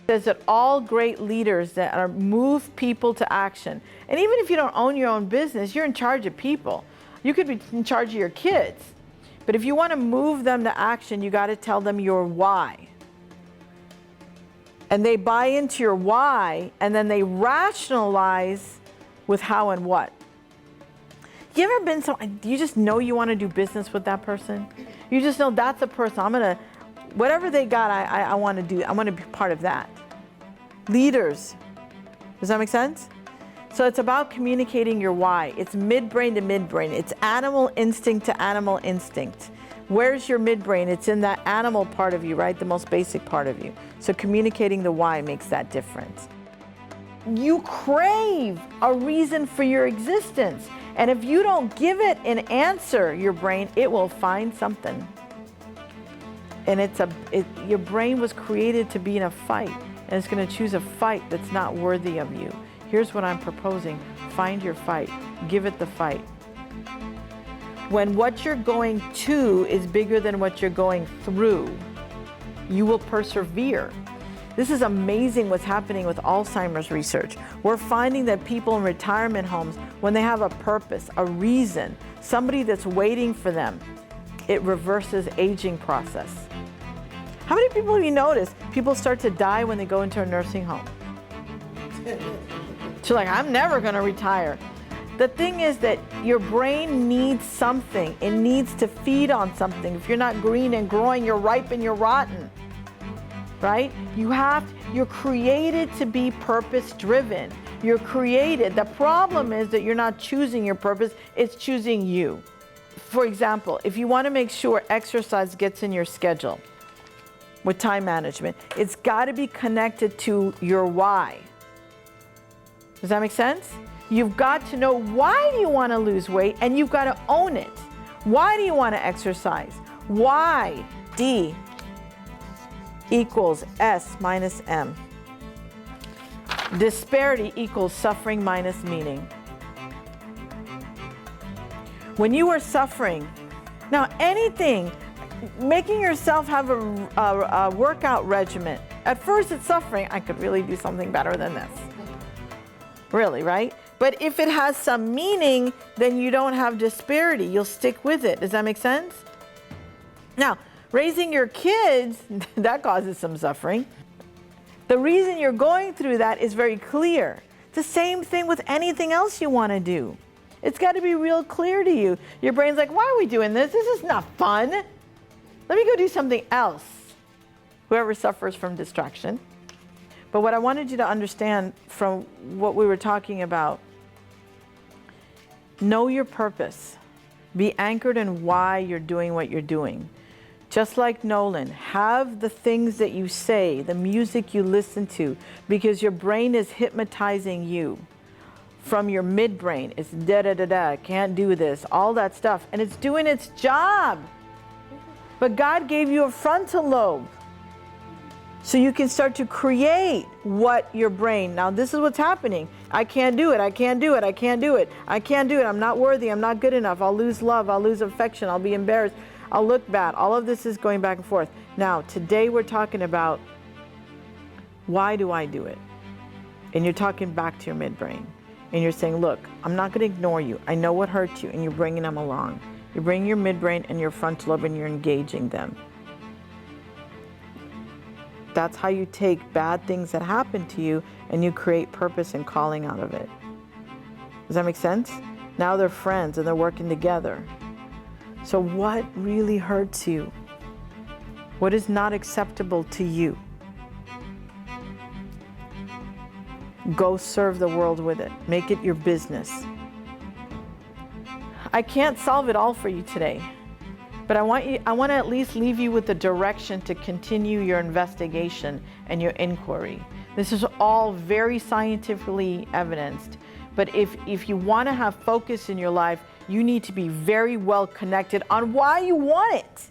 Says that all great leaders that are move people to action. And even if you don't own your own business, you're in charge of people. You could be in charge of your kids. But if you want to move them to action, you got to tell them your why. And they buy into your why, and then they rationalize with how and what. You ever been you just know you want to do business with that person? You just know that's a person. Whatever they got, I want to do. I want to be part of that. Leaders. Does that make sense? So it's about communicating your why. It's midbrain to midbrain. It's animal instinct to animal instinct. Where's your midbrain? It's in that animal part of you, right? The most basic part of you. So communicating the why makes that difference. You crave a reason for your existence. And if you don't give it an answer, your brain, it will find something. And your brain was created to be in a fight, and it's going to choose a fight that's not worthy of you. Here's what I'm proposing. Find your fight. Give it the fight. When what you're going to is bigger than what you're going through, you will persevere. This is amazing what's happening with Alzheimer's research. We're finding that people in retirement homes, when they have a purpose, a reason, somebody that's waiting for them, it reverses aging process. How many people have you noticed people start to die when they go into a nursing home? So like, I'm never gonna retire. The thing is that your brain needs something. It needs to feed on something. If you're not green and growing, you're ripe and you're rotten, right? You're created to be purpose-driven. You're created. The problem is that you're not choosing your purpose, it's choosing you. For example, if you wanna make sure exercise gets in your schedule with time management, it's gotta be connected to your why. Does that make sense? You've got to know, why do you want to lose weight, and you've got to own it. Why do you want to exercise? Why? D equals S minus M. Disparity equals suffering minus meaning. When you are suffering, now anything, making yourself have a workout regimen, at first it's suffering. I could really do something better than this. Really, right? But if it has some meaning, then you don't have disparity. You'll stick with it. Does that make sense? Now, raising your kids, that causes some suffering. The reason you're going through that is very clear. The same thing with anything else you want to do. It's got to be real clear to you. Your brain's like, why are we doing this? This is not fun. Let me go do something else. Whoever suffers from distraction. But what I wanted you to understand from what we were talking about, know your purpose. Be anchored in why you're doing what you're doing. Just like Nolan, have the things that you say, the music you listen to, because your brain is hypnotizing you. From your midbrain, it's da-da-da-da, can't do this, all that stuff, and it's doing its job. But God gave you a frontal lobe, so you can start to create what your brain, now this is what's happening. I can't do it, I can't do it, I can't do it, I can't do it, I'm not worthy, I'm not good enough, I'll lose love, I'll lose affection, I'll be embarrassed, I'll look bad. All of this is going back and forth. Now, today we're talking about, why do I do it? And you're talking back to your midbrain. And you're saying, look, I'm not gonna ignore you. I know what hurt you, and you're bringing them along. You're bringing your midbrain and your frontal lobe, and you're engaging them. That's how you take bad things that happen to you and you create purpose and calling out of it. Does that make sense? Now they're friends and they're working together. So what really hurts you? What is not acceptable to you? Go serve the world with it. Make it your business. I can't solve it all for you today. But I want to at least leave you with the direction to continue your investigation and your inquiry. This is all very scientifically evidenced. But if you want to have focus in your life, you need to be very well connected on why you want it.